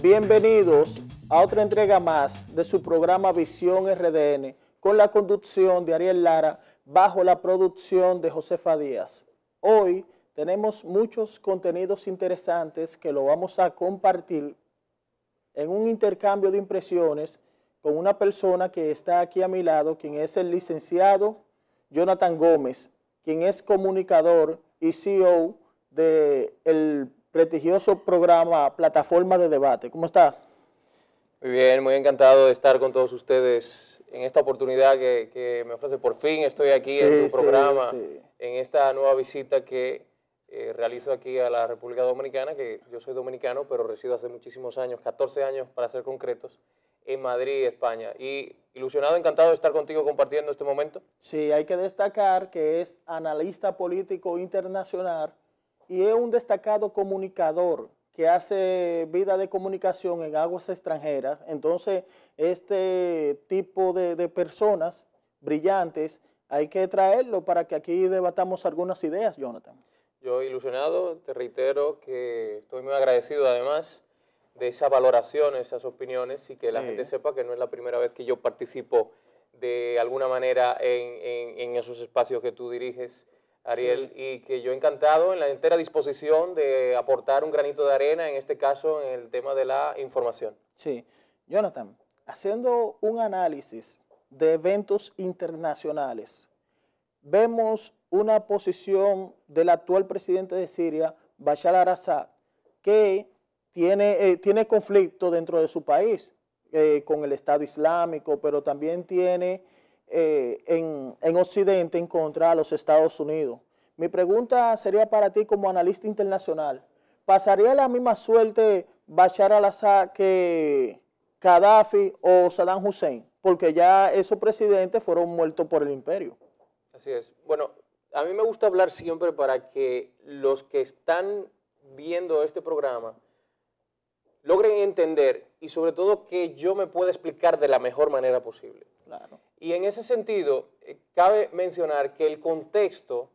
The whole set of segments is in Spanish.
Bienvenidos a otra entrega más de su programa Visión RDN con la conducción de Ariel Lara bajo la producción de Josefa Díaz. Hoy tenemos muchos contenidos interesantes que lo vamos a compartir en un intercambio de impresiones con una persona que está aquí a mi lado, quien es el licenciado Jonathan Gómez, quien es comunicador y CEO del prestigioso programa Plataforma de Debate. ¿Cómo está? Muy bien, muy encantado de estar con todos ustedes en esta oportunidad que me ofrece. Por fin estoy aquí en tu programa, en esta nueva visita que realizo aquí a la República Dominicana, que yo soy dominicano, pero resido hace muchísimos años, 14 años para ser concretos, en Madrid, España. Y ilusionado, encantado de estar contigo compartiendo este momento. Sí, hay que destacar que es analista político internacional y es un destacado comunicador que hace vida de comunicación en aguas extranjeras. Entonces, este tipo de personas brillantes hay que traerlo para que aquí debatamos algunas ideas, Jonathan. Yo ilusionado, te reitero que estoy muy agradecido además de esa valoración, esas opiniones, y que la gente sepa que no es la primera vez que yo participo de alguna manera en esos espacios que tú diriges, Ariel, y que yo encantado, en la entera disposición de aportar un granito de arena, en este caso en el tema de la información. Sí, Jonathan, haciendo un análisis de eventos internacionales, vemos una posición del actual presidente de Siria, Bashar al-Assad, que tiene conflicto dentro de su país con el Estado Islámico, pero también tiene en Occidente en contra de los Estados Unidos. Mi pregunta sería para ti como analista internacional, ¿pasaría la misma suerte Bashar al-Assad que Gaddafi o Saddam Hussein? Porque ya esos presidentes fueron muertos por el imperio. Así es. Bueno, a mí me gusta hablar siempre para que los que están viendo este programa logren entender y sobre todo que yo me pueda explicar de la mejor manera posible. Claro. Y en ese sentido, cabe mencionar que el contexto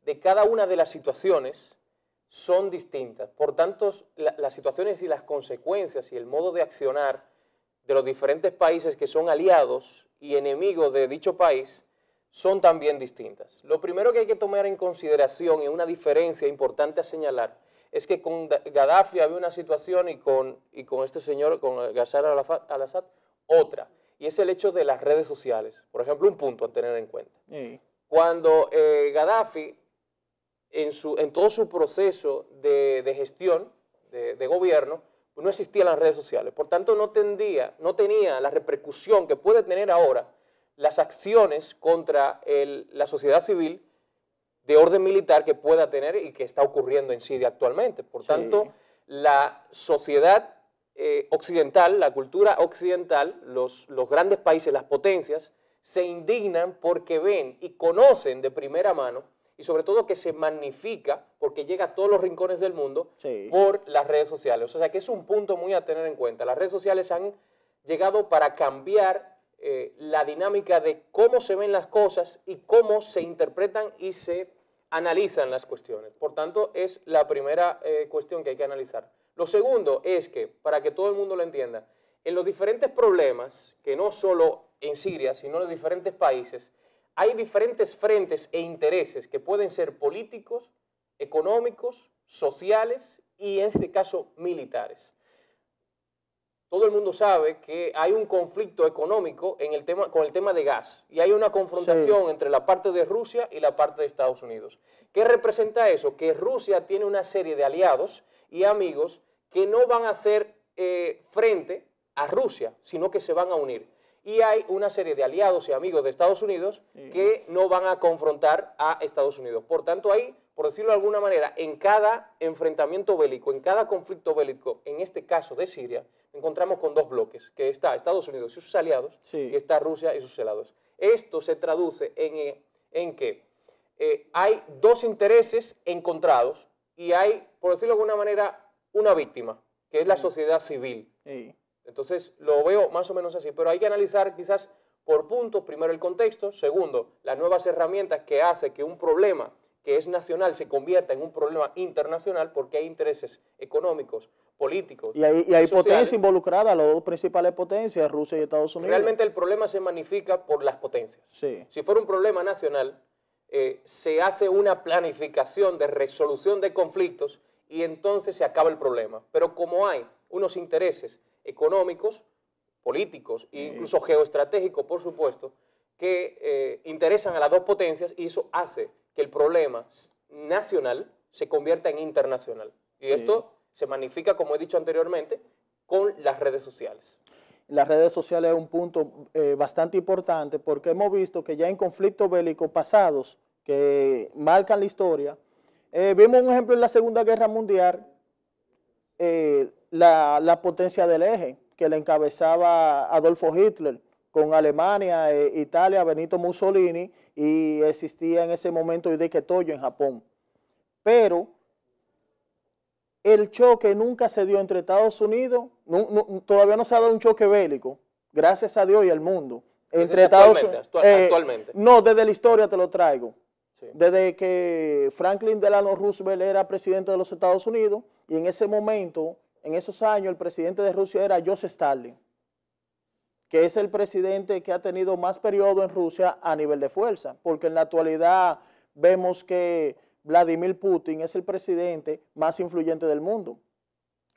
de cada una de las situaciones son distintas. Por tanto, las situaciones y las consecuencias y el modo de accionar de los diferentes países que son aliados y enemigos de dicho país son también distintas. Lo primero que hay que tomar en consideración y una diferencia importante a señalar es que con Gaddafi había una situación y con este señor, con Bashar al-Assad, otra. Y es el hecho de las redes sociales. Por ejemplo, un punto a tener en cuenta. Cuando Gaddafi, en todo su proceso de gestión, de gobierno, pues no existían las redes sociales. Por tanto, no tenía la repercusión que puede tener ahora las acciones contra la sociedad civil de orden militar que pueda tener y que está ocurriendo en Siria actualmente. Por tanto, la sociedad occidental, la cultura occidental, los grandes países, las potencias, se indignan porque ven y conocen de primera mano y sobre todo que se magnifica porque llega a todos los rincones del mundo por las redes sociales. O sea que es un punto muy a tener en cuenta. Las redes sociales han llegado para cambiar la dinámica de cómo se ven las cosas y cómo se interpretan y se analizan las cuestiones. Por tanto, es la primera cuestión que hay que analizar. Lo segundo es que, para que todo el mundo lo entienda, en los diferentes problemas, que no solo en Siria, sino en los diferentes países, hay diferentes frentes e intereses que pueden ser políticos, económicos, sociales y, en este caso, militares. Todo el mundo sabe que hay un conflicto económico con el tema de gas y hay una confrontación entre la parte de Rusia y la parte de Estados Unidos. ¿Qué representa eso? Que Rusia tiene una serie de aliados y amigos que no van a hacer frente a Rusia, sino que se van a unir. Y hay una serie de aliados y amigos de Estados Unidos que no van a confrontar a Estados Unidos. Por tanto, ahí, por decirlo de alguna manera, en cada enfrentamiento bélico, en cada conflicto bélico, en este caso de Siria, encontramos con dos bloques, que está Estados Unidos y sus aliados, y está Rusia y sus aliados. Esto se traduce en que hay dos intereses encontrados y hay, por decirlo de alguna manera, una víctima, que es la sociedad civil. Sí. Entonces, lo veo más o menos así, pero hay que analizar quizás por puntos, primero el contexto, segundo, las nuevas herramientas que hace que un problema que es nacional se convierta en un problema internacional porque hay intereses económicos, políticos Y hay sociales. potencia involucrada, las dos principales potencias, Rusia y Estados Unidos. Realmente el problema se magnifica por las potencias. Sí. Si fuera un problema nacional, se hace una planificación de resolución de conflictos y entonces se acaba el problema. Pero como hay unos intereses económicos, políticos e incluso geoestratégicos, por supuesto, que interesan a las dos potencias y eso hace que el problema nacional se convierta en internacional. Y esto se magnifica, como he dicho anteriormente, con las redes sociales. Las redes sociales es un punto bastante importante porque hemos visto que ya en conflictos bélicos pasados que marcan la historia, vimos un ejemplo en la Segunda Guerra Mundial, la potencia del eje que le encabezaba Adolfo Hitler con Alemania, Italia, Benito Mussolini y existía en ese momento Hideki Toyo en Japón. Pero el choque nunca se dio entre Estados Unidos, todavía no se ha dado un choque bélico, gracias a Dios y al mundo. Entre actualmente. No, desde la historia te lo traigo. Sí. Desde que Franklin Delano Roosevelt era presidente de los Estados Unidos y en ese momento, en esos años, el presidente de Rusia era Joseph Stalin, que es el presidente que ha tenido más periodo en Rusia a nivel de fuerza, porque en la actualidad vemos que Vladimir Putin es el presidente más influyente del mundo.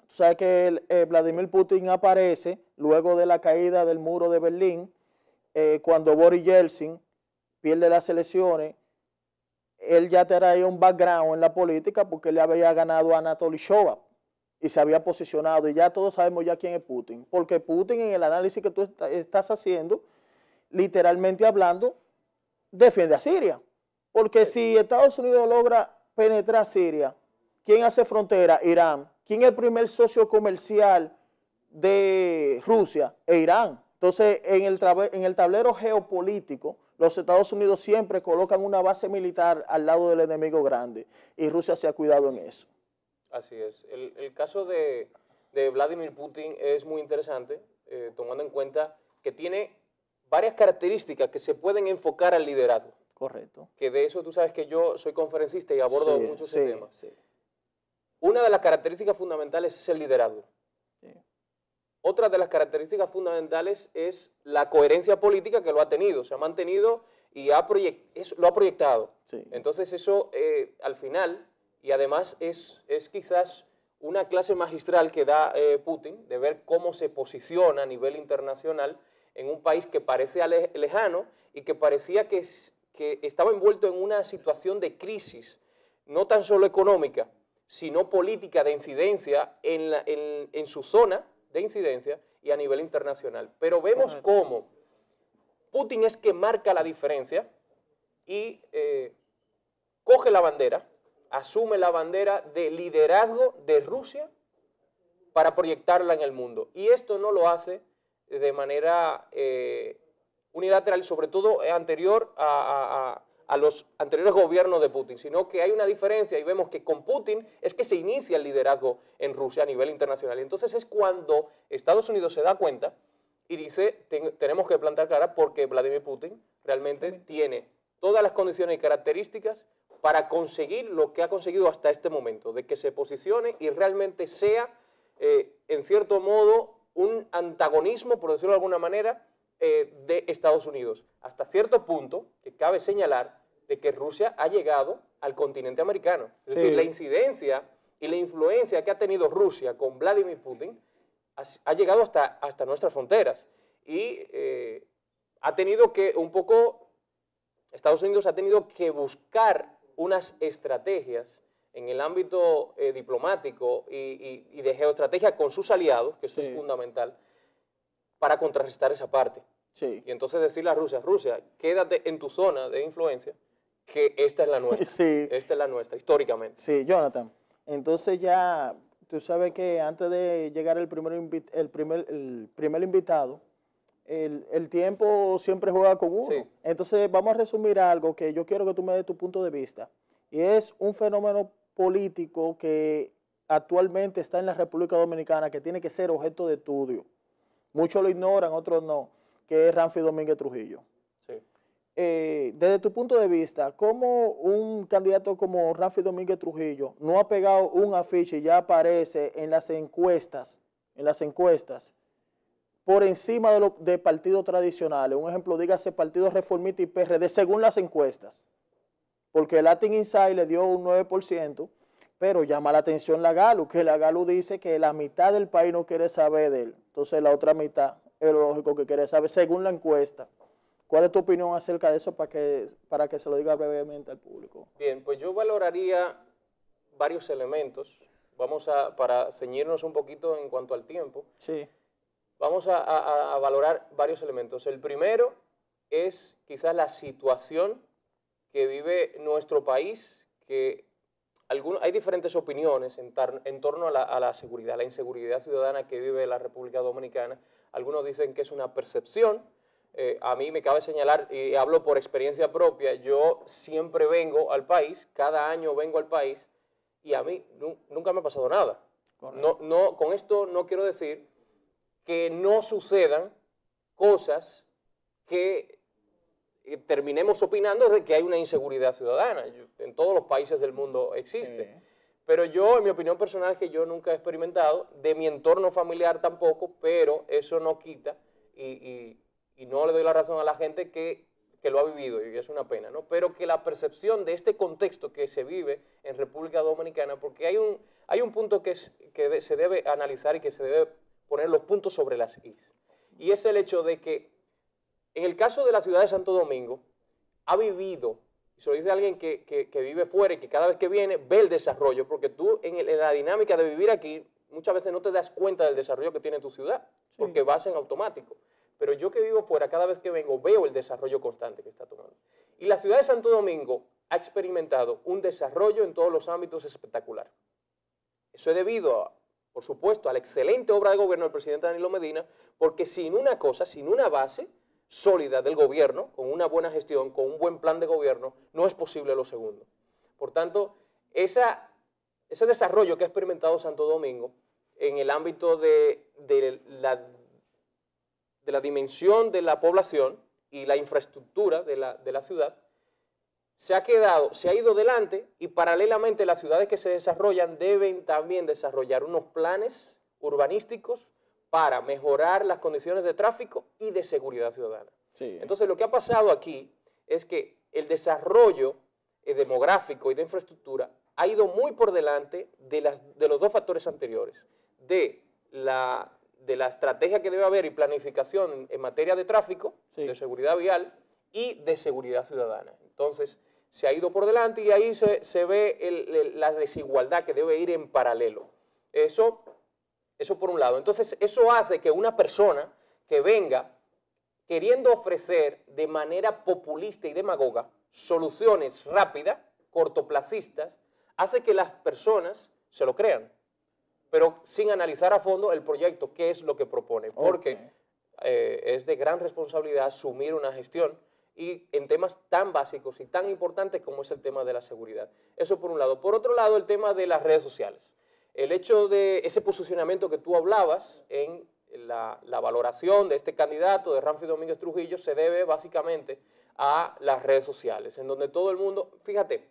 Tú sabes que Vladimir Putin aparece luego de la caída del muro de Berlín, cuando Boris Yeltsin pierde las elecciones. Él ya traía un background en la política porque le había ganado a Anatoly Shoigu y se había posicionado, y ya todos sabemos ya quién es Putin, porque Putin en el análisis que tú estás haciendo, literalmente hablando, defiende a Siria. Porque si Estados Unidos logra penetrar Siria, ¿quién hace frontera? Irán. ¿Quién es el primer socio comercial de Rusia? Irán. Entonces, en el tablero geopolítico, los Estados Unidos siempre colocan una base militar al lado del enemigo grande, y Rusia se ha cuidado en eso. Así es. El caso de Vladimir Putin es muy interesante, tomando en cuenta que tiene varias características que se pueden enfocar al liderazgo. Correcto. Que de eso tú sabes que yo soy conferencista y abordo muchos temas. Sí. Una de las características fundamentales es el liderazgo. Sí. Otra de las características fundamentales es la coherencia política que lo ha tenido, se ha mantenido y lo ha proyectado. Sí. Entonces eso al final, y además es quizás una clase magistral que da Putin de ver cómo se posiciona a nivel internacional en un país que parece lejano y que parecía que estaba envuelto en una situación de crisis, no tan solo económica, sino política de incidencia en su zona de incidencia y a nivel internacional. Pero vemos cómo Putin es que marca la diferencia y coge la bandera, asume la bandera de liderazgo de Rusia para proyectarla en el mundo. Y esto no lo hace de manera unilateral, sobre todo anterior a los anteriores gobiernos de Putin, sino que hay una diferencia y vemos que con Putin es que se inicia el liderazgo en Rusia a nivel internacional. Y entonces es cuando Estados Unidos se da cuenta y dice, tenemos que plantar cara porque Vladimir Putin realmente tiene todas las condiciones y características para conseguir lo que ha conseguido hasta este momento, de que se posicione y realmente sea, en cierto modo, un antagonismo, por decirlo de alguna manera, de Estados Unidos. Hasta cierto punto, que cabe señalar, de que Rusia ha llegado al continente americano. Es decir, la incidencia y la influencia que ha tenido Rusia con Vladimir Putin ha llegado hasta nuestras fronteras. Y ha tenido que, Estados Unidos ha tenido que buscar unas estrategias en el ámbito diplomático y de geoestrategia con sus aliados, que eso es fundamental, para contrarrestar esa parte. Sí. Y entonces decirle a Rusia, quédate en tu zona de influencia, que esta es la nuestra. Sí. Esta es la nuestra, históricamente. Sí, Jonathan. Entonces ya, tú sabes que antes de llegar el primer invitado, el tiempo siempre juega con uno. Sí. Entonces vamos a resumir algo que yo quiero que tú me des tu punto de vista. Y es un fenómeno político que actualmente está en la República Dominicana que tiene que ser objeto de estudio. Muchos lo ignoran, otros no, que es Ramfi Domínguez Trujillo. Sí. Desde tu punto de vista, ¿cómo un candidato como Ramfi Domínguez Trujillo no ha pegado un afiche y ya aparece en las encuestas, por encima de partidos tradicionales? Un ejemplo, dígase Partido Reformista y PRD, según las encuestas. Porque el Latin Insight le dio un 9%, pero llama la atención la Galu, que la Galu dice que la mitad del país no quiere saber de él. Entonces la otra mitad es lo lógico que quiere saber, según la encuesta. ¿Cuál es tu opinión acerca de eso para que se lo diga brevemente al público? Bien, pues yo valoraría varios elementos. Para ceñirnos un poquito en cuanto al tiempo, Sí. vamos a valorar varios elementos. El primero es quizás la situación que vive nuestro país, que hay diferentes opiniones en torno a la seguridad, la inseguridad ciudadana que vive la República Dominicana. Algunos dicen que es una percepción. A mí me cabe señalar, y hablo por experiencia propia, yo siempre vengo al país, cada año vengo al país, y a mí nunca me ha pasado nada. Con esto no quiero decir que no sucedan cosas que terminemos opinando de que hay una inseguridad ciudadana. En todos los países del mundo existe. Sí. Pero yo, en mi opinión personal, que yo nunca he experimentado, de mi entorno familiar tampoco, pero eso no quita y no le doy la razón a la gente que lo ha vivido, y es una pena, ¿no? Pero que la percepción de este contexto que se vive en República Dominicana, porque hay un punto que se debe analizar y que se debe poner los puntos sobre las is, y es el hecho de que en el caso de la ciudad de Santo Domingo, ha vivido, y se lo dice alguien que vive fuera y que cada vez que viene ve el desarrollo, porque tú en la dinámica de vivir aquí muchas veces no te das cuenta del desarrollo que tiene tu ciudad, porque vas en automático. Pero yo que vivo fuera, cada vez que vengo, veo el desarrollo constante que está tomando. Y la ciudad de Santo Domingo ha experimentado un desarrollo en todos los ámbitos espectacular. Eso es debido, por supuesto, a la excelente obra de gobierno del presidente Danilo Medina, porque sin una base sólida del gobierno, con una buena gestión, con un buen plan de gobierno, no es posible lo segundo. Por tanto, ese desarrollo que ha experimentado Santo Domingo en el ámbito de la dimensión de la población y la infraestructura de la ciudad, se ha ido delante, y paralelamente las ciudades que se desarrollan deben también desarrollar unos planes urbanísticos para mejorar las condiciones de tráfico y de seguridad ciudadana. Sí. Entonces, lo que ha pasado aquí es que el desarrollo demográfico y de infraestructura ha ido muy por delante de los dos factores anteriores, de la estrategia que debe haber y planificación en materia de tráfico, Sí. de seguridad vial y de seguridad ciudadana. Entonces, se ha ido por delante y ahí se ve la desigualdad que debe ir en paralelo. Eso por un lado. Entonces, eso hace que una persona que venga queriendo ofrecer de manera populista y demagoga soluciones rápidas, cortoplacistas, hace que las personas se lo crean, pero sin analizar a fondo el proyecto, qué es lo que propone, porque es de gran responsabilidad asumir una gestión y en temas tan básicos y tan importantes como es el tema de la seguridad. Eso por un lado. Por otro lado, el tema de las redes sociales. El hecho de ese posicionamiento que tú hablabas en la valoración de este candidato, de Ramfi Domínguez Trujillo, se debe básicamente a las redes sociales, en donde todo el mundo, fíjate,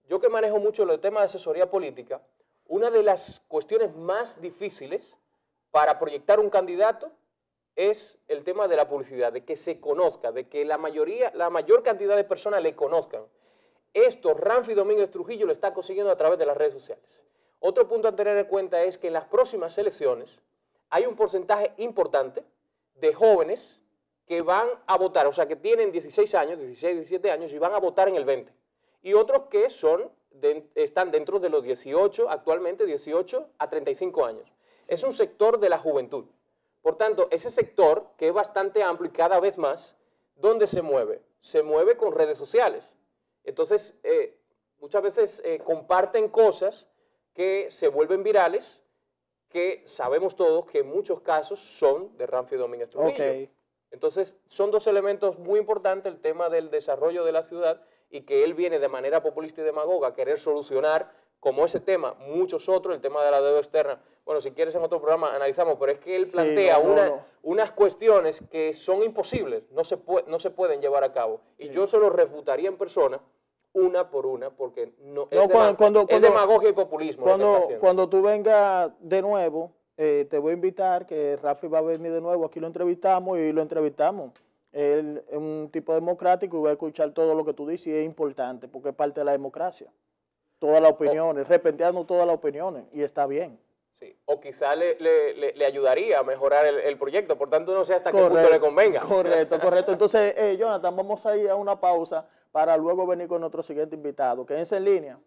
yo que manejo mucho el tema de asesoría política, una de las cuestiones más difíciles para proyectar un candidato es el tema de la publicidad, de que se conozca, de que la mayor cantidad de personas le conozcan. Esto Ramfi Domínguez Trujillo lo está consiguiendo a través de las redes sociales. Otro punto a tener en cuenta es que en las próximas elecciones hay un porcentaje importante de jóvenes que van a votar, o sea, que tienen 16 años, 16, 17 años y van a votar en el 20. Y otros que están dentro de los 18, actualmente 18 a 35 años. Es un sector de la juventud. Por tanto, ese sector, que es bastante amplio y cada vez más, ¿dónde se mueve? Se mueve con redes sociales. Entonces, muchas veces comparten cosas que se vuelven virales, que sabemos todos que en muchos casos son de Ramfi Domínguez Trujillo. Okay. Entonces, son dos elementos muy importantes, el tema del desarrollo de la ciudad y que él viene de manera populista y demagoga a querer solucionar, como ese tema, muchos otros, el tema de la deuda externa. Bueno, si quieres en otro programa analizamos, pero es que él plantea unas cuestiones que son imposibles, no se pueden llevar a cabo. Y yo se lo refutaría en persona, una por una, porque es demagogia y populismo lo que está haciendo. Cuando tú vengas de nuevo, te voy a invitar, que Rafi va a venir de nuevo, aquí lo entrevistamos y lo entrevistamos. Él es un tipo democrático y va a escuchar todo lo que tú dices y es importante porque es parte de la democracia. Todas las opiniones, respeteando todas las opiniones y está bien. Sí, o quizá le ayudaría a mejorar el proyecto, por tanto no sé hasta qué punto le convenga. Correcto, correcto. Entonces, Jonathan, vamos a ir a una pausa para luego venir con nuestro siguiente invitado. Quédense en línea.